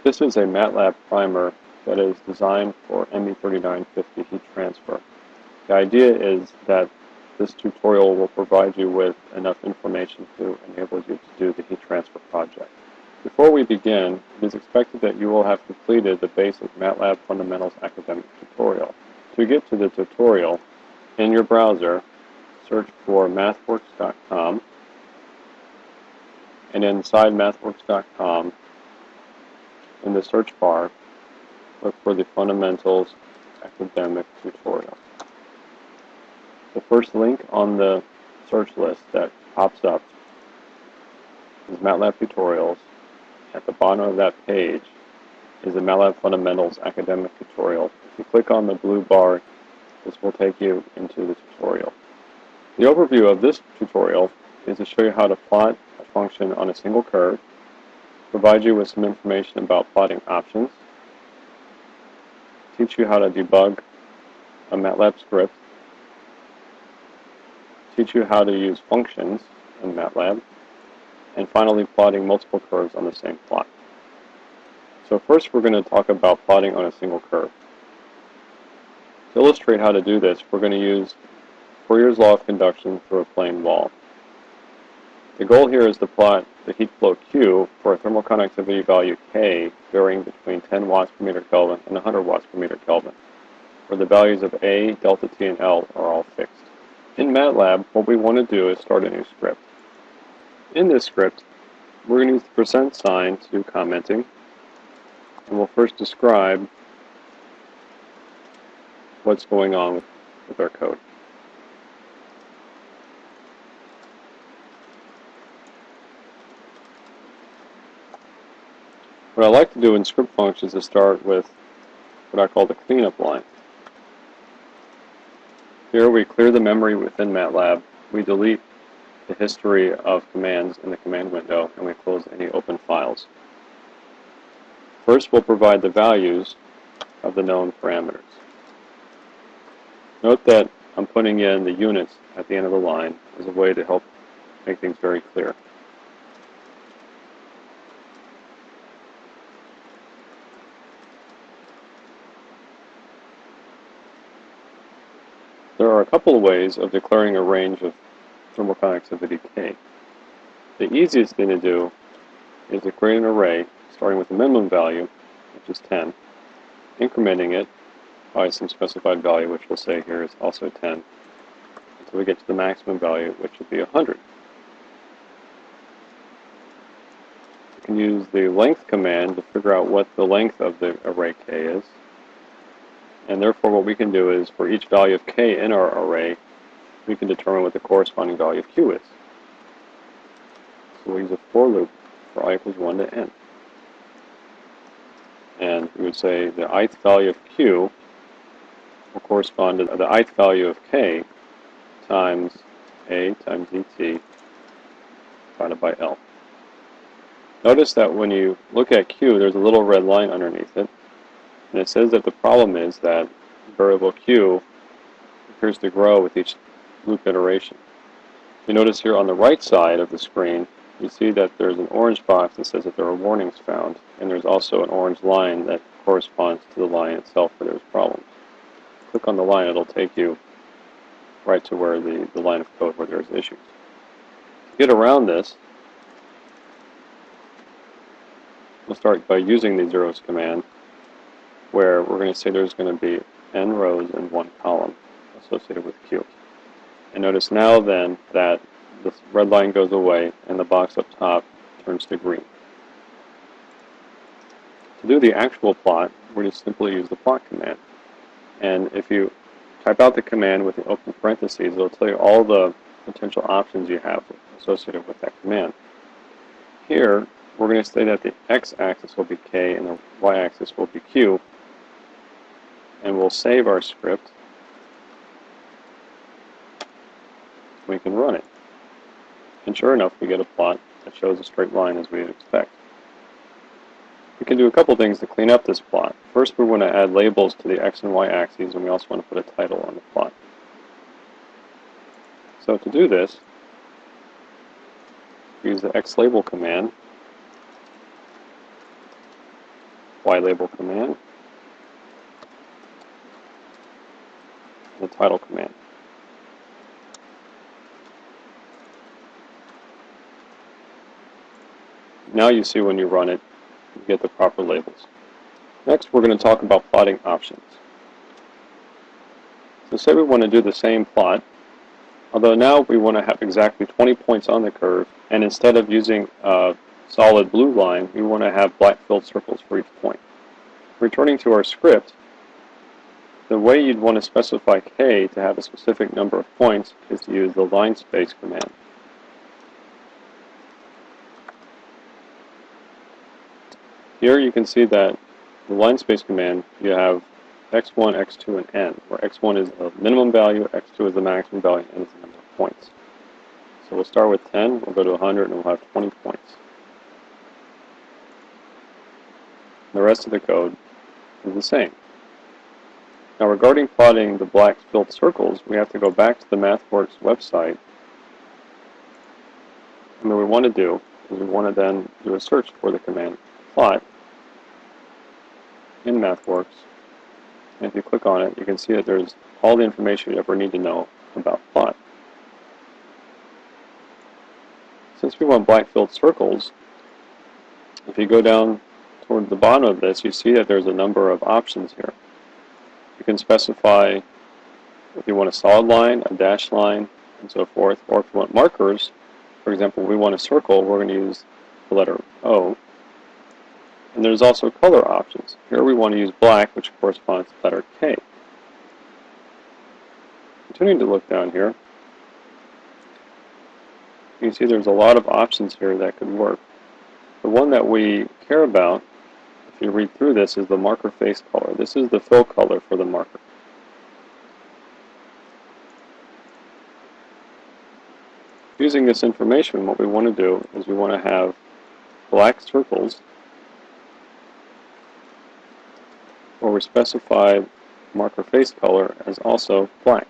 This is a MATLAB primer that is designed for ME3950 heat transfer. The idea is that this tutorial will provide you with enough information to enable you to do the heat transfer project. Before we begin, it is expected that you will have completed the basic MATLAB Fundamentals academic tutorial. To get to the tutorial, in your browser, search for mathworks.com, and inside mathworks.com, in the search bar, look for the Fundamentals academic tutorial. The first link on the search list that pops up is MATLAB tutorials. At the bottom of that page is the MATLAB Fundamentals academic tutorial. If you click on the blue bar, this will take you into the tutorial. The overview of this tutorial is to show you how to plot a function on a single curve, provide you with some information about plotting options, teach you how to debug a MATLAB script, teach you how to use functions in MATLAB, and finally plotting multiple curves on the same plot. So first we're going to talk about plotting on a single curve. To illustrate how to do this, we're going to use Fourier's law of conduction through a plane wall. The goal here is to plot the heat flow Q for a thermal conductivity value K varying between 10 watts per meter Kelvin and 100 watts per meter Kelvin, where the values of A, delta T, and L are all fixed. In MATLAB, what we want to do is start a new script. In this script, we're going to use the percent sign to do commenting, and we'll first describe what's going on with our code. What I like to do in script functions is start with what I call the cleanup line. Here we clear the memory within MATLAB, we delete the history of commands in the command window, and we close any open files. First, we'll provide the values of the known parameters. Note that I'm putting in the units at the end of the line as a way to help make things very clear. There are a couple of ways of declaring a range of thermal conductivity K. The easiest thing to do is to create an array starting with the minimum value, which is 10, incrementing it by some specified value, which we'll say here is also 10, until we get to the maximum value, which would be 100. You can use the length command to figure out what the length of the array K is. And therefore what we can do is, for each value of K in our array, we can determine what the corresponding value of Q is. So we'll use a for loop for I equals 1 to n. And we would say the ith value of Q will correspond to the ith value of K times A times dt divided by L. Notice that when you look at Q, there's a little red line underneath it. And it says that the problem is that variable Q appears to grow with each loop iteration. You notice here on the right side of the screen, you see that there's an orange box that says that there are warnings found, and there's also an orange line that corresponds to the line itself where there's problems. Click on the line, it'll take you right to where the line of code where there's issues. To get around this, we'll start by using the zeros command, where we're going to say there's going to be n rows in one column associated with Q. And notice now then that this red line goes away and the box up top turns to green. To do the actual plot, we're going to simply use the plot command. And if you type out the command with the open parentheses, it'll tell you all the potential options you have associated with that command. Here, we're going to say that the x-axis will be K and the y-axis will be Q. And we'll save our script. We can run it. And sure enough, we get a plot that shows a straight line as we would expect. We can do a couple things to clean up this plot. First, we want to add labels to the x and y axes, and we also want to put a title on the plot. So to do this, use the xlabel command. ylabel command, and the title command. Now you see when you run it, you get the proper labels. Next, we're going to talk about plotting options. So say we want to do the same plot, although now we want to have exactly 20 points on the curve, and instead of using a solid blue line, we want to have black filled circles for each point. Returning to our script, the way you'd want to specify k to have a specific number of points is to use the line space command. Here you can see that the line space command, you have x1, x2, and n, where x1 is the minimum value, x2 is the maximum value, and n is the number of points. So we'll start with 10, we'll go to 100, and we'll have 20 points. The rest of the code is the same. Now regarding plotting the black filled circles, we have to go back to the MathWorks website. And what we want to do is we want to then do a search for the command plot in MathWorks. And if you click on it, you can see that there's all the information you ever need to know about plot. Since we want black filled circles, if you go down toward the bottom of this, you see that there's a number of options here. You can specify if you want a solid line, a dashed line, and so forth, or if you want markers. For example, we want a circle, we're going to use the letter O. And there's also color options. Here we want to use black, which corresponds to the letter K. Continuing to look down here, you can see there's a lot of options here that could work. The one that we care about, if you read through this, is the marker face color. This is the fill color for the marker. Using this information, what we want to do is we want to have black circles where we specify marker face color as also black.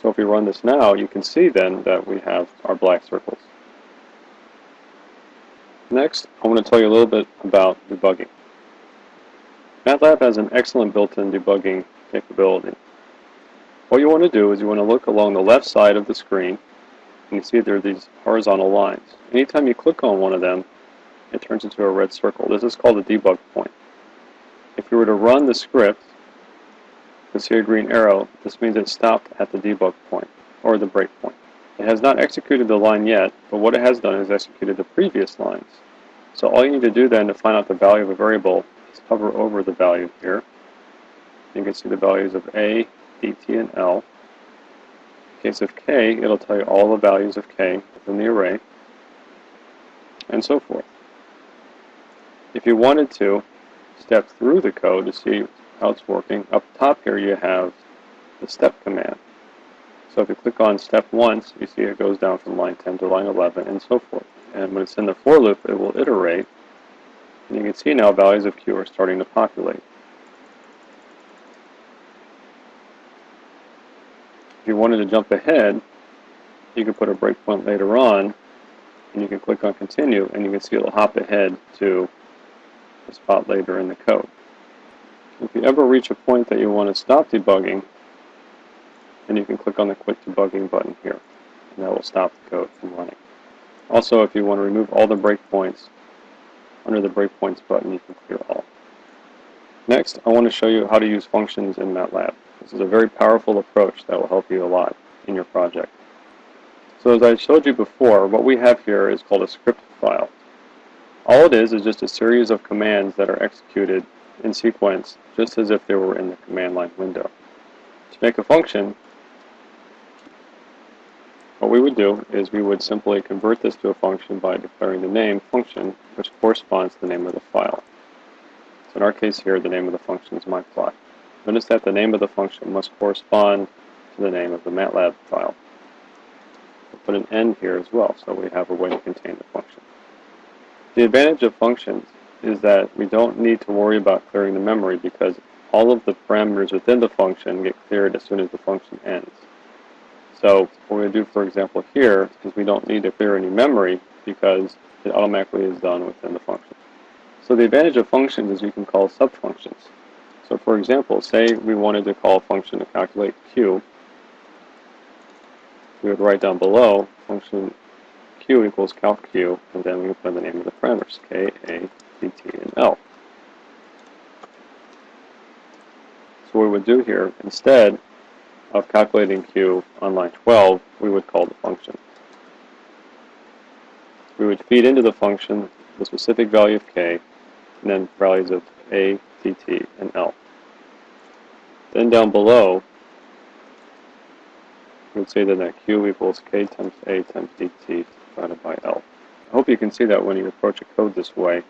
So if we run this now, you can see then that we have our black circles. Next, I want to tell you a little bit about debugging. MATLAB has an excellent built-in debugging capability. What you want to do is you want to look along the left side of the screen, and you see there are these horizontal lines. Anytime you click on one of them, it turns into a red circle. This is called a debug point. If you were to run the script, you see a green arrow. This means it stopped at the debug point, or the breakpoint. It has not executed the line yet, but what it has done is executed the previous lines. So all you need to do then to find out the value of a variable is hover over the value here. You can see the values of A, dt, and L. In case of K, it'll tell you all the values of K within the array, and so forth. If you wanted to step through the code to see how it's working, up top here you have the step command. So if you click on step once, you see it goes down from line 10 to line 11, and so forth. And when it's in the for loop, it will iterate, and you can see now values of Q are starting to populate. If you wanted to jump ahead, you can put a breakpoint later on, and you can click on continue, and you can see it'll hop ahead to a spot later in the code. If you ever reach a point that you want to stop debugging, then you can click on the Quit Debugging button here, and that will stop the code from running. Also, if you want to remove all the breakpoints, under the breakpoints button you can clear all. Next, I want to show you how to use functions in MATLAB. This is a very powerful approach that will help you a lot in your project. So as I showed you before, what we have here is called a script file. All it is just a series of commands that are executed in sequence, just as if they were in the command line window. To make a function, what we would do is we would simply convert this to a function by declaring the name function, which corresponds to the name of the file. So in our case here, the name of the function is myplot. Notice that the name of the function must correspond to the name of the MATLAB file. We'll put an N here as well, so we have a way to contain the function. The advantage of functions is that we don't need to worry about clearing the memory because all of the parameters within the function get cleared as soon as the function ends. So what we do, for example, here is we don't need to clear any memory because it automatically is done within the function. So the advantage of functions is you can call subfunctions. So for example, say we wanted to call a function to calculate q. We would write down below function q equals calc q, and then we would put in the name of the parameters, k, a, dt, and l. So what we would do here, instead of calculating q on line 12, we would call the function. We would feed into the function the specific value of k, and then values of a, dt, and l. Then down below, we would say that q equals k times a times dt divided by l. I hope you can see that when you approach a code this way,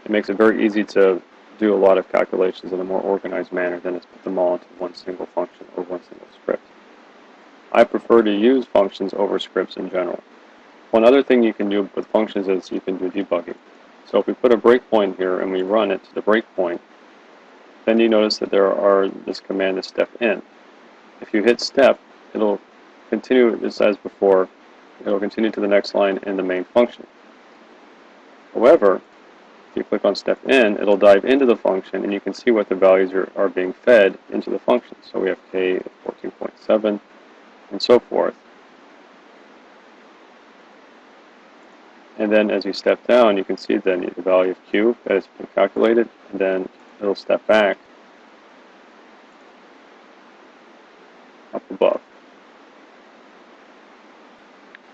it makes it very easy to do a lot of calculations in a more organized manner than to put them all into one single function or one single script. I prefer to use functions over scripts in general. One other thing you can do with functions is you can do debugging. So if we put a breakpoint here and we run it to the breakpoint, then you notice that this command is step in. If you hit step, it'll continue just as before. It'll continue to the next line in the main function. However, if you click on step in, it'll dive into the function and you can see what the values are being fed into the function. So we have k at 14.7 and so forth. And then as you step down, you can see then the value of q that has been calculated, and then it'll step back up above.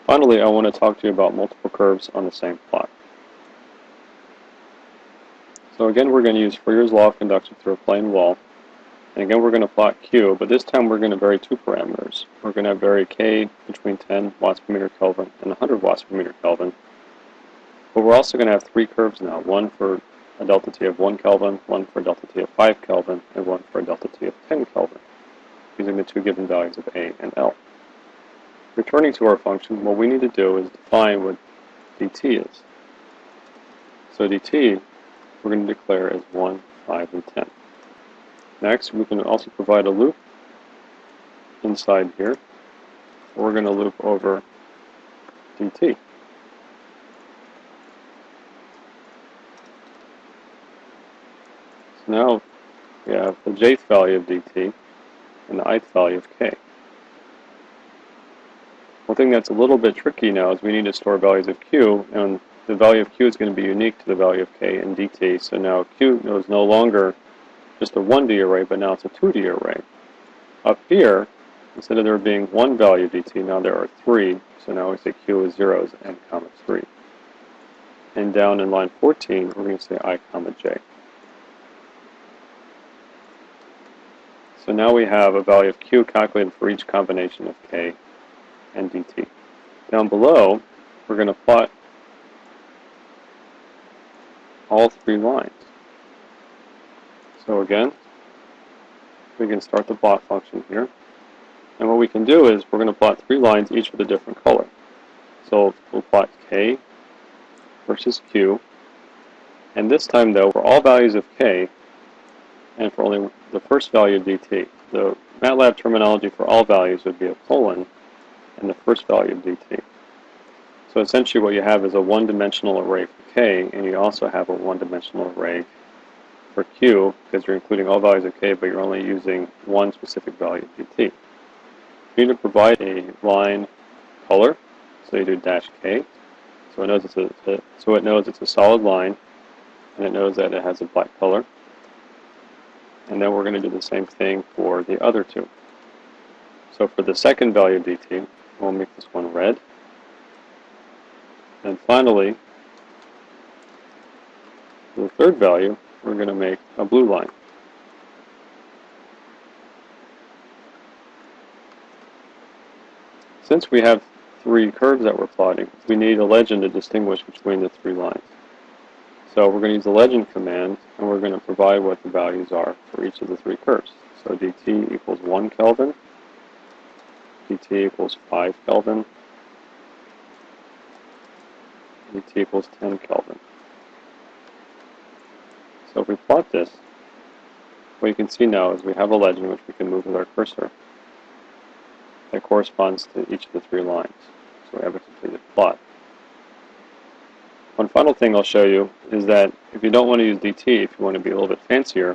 Finally, I want to talk to you about multiple curves on the same plot. So again, we're going to use Fourier's law of conduction through a plane wall. And again, we're going to plot q, but this time we're going to vary two parameters. We're going to vary k between 10 watts per meter Kelvin and 100 watts per meter Kelvin. But we're also going to have three curves now, one for a delta T of 1 Kelvin, one for a delta T of 5 Kelvin, and one for a delta T of 10 Kelvin, using the two given values of A and L. Returning to our function, what we need to do is define what dt is. So dt, we're going to declare as 1, 5, and 10. Next, we can also provide a loop inside here. We're going to loop over dt. So now we have the jth value of dt and the ith value of k. One thing that's a little bit tricky now is we need to store values of q, and the value of q is going to be unique to the value of k and dt. So now q is no longer just a 1D array, but now it's a 2D array. Up here, instead of there being one value of dt, now there are three. So now we say q is 0 is n comma 3. And down in line 14, we're going to say I comma j. So now we have a value of q calculated for each combination of k and dt. Down below, we're going to plot all three lines. So again, we can start the plot function here. And what we can do is we're going to plot three lines, each with a different color. So we'll plot k versus q. And this time, though, for all values of k, and for only the first value of dt, the MATLAB terminology for all values would be a colon and the first value of dt. So essentially what you have is a one-dimensional array for k, and you also have a one-dimensional array for q, because you're including all values of k, but you're only using one specific value of dt. You need to provide a line color, so you do -k, so it knows it's a solid line, and it knows that it has a black color. And then we're going to do the same thing for the other two. So for the second value of dt, we'll make this one red. And finally, for the third value, we're going to make a blue line. Since we have three curves that we're plotting, we need a legend to distinguish between the three lines. So we're going to use the legend command, and we're going to provide what the values are for each of the three curves. So dt equals 1 Kelvin, dt equals 5 Kelvin, dt equals 10 Kelvin. So if we plot this, what you can see now is we have a legend which we can move with our cursor that corresponds to each of the three lines. So we have a completed plot. One final thing I'll show you is that if you don't want to use DT, if you want to be a little bit fancier,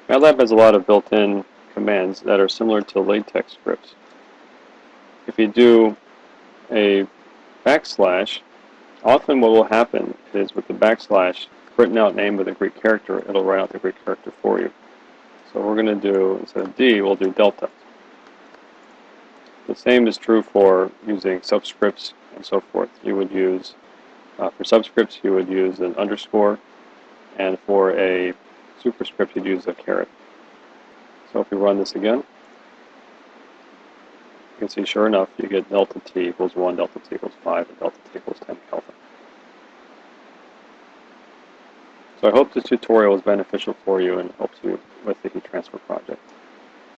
MATLAB has a lot of built-in commands that are similar to LaTeX scripts. If you do a backslash, often what will happen is with the backslash, written out name with a Greek character, it'll write out the Greek character for you. So we're going to do, instead of D, we'll do delta. The same is true for using subscripts and so forth. You would use, for subscripts, you would use an underscore, and for a superscript, you'd use a caret. So if we run this again, you can see, sure enough, you get delta t equals 1, delta t equals 5, and delta t equals 10 Kelvin. So I hope this tutorial was beneficial for you and helps you with the heat transfer project.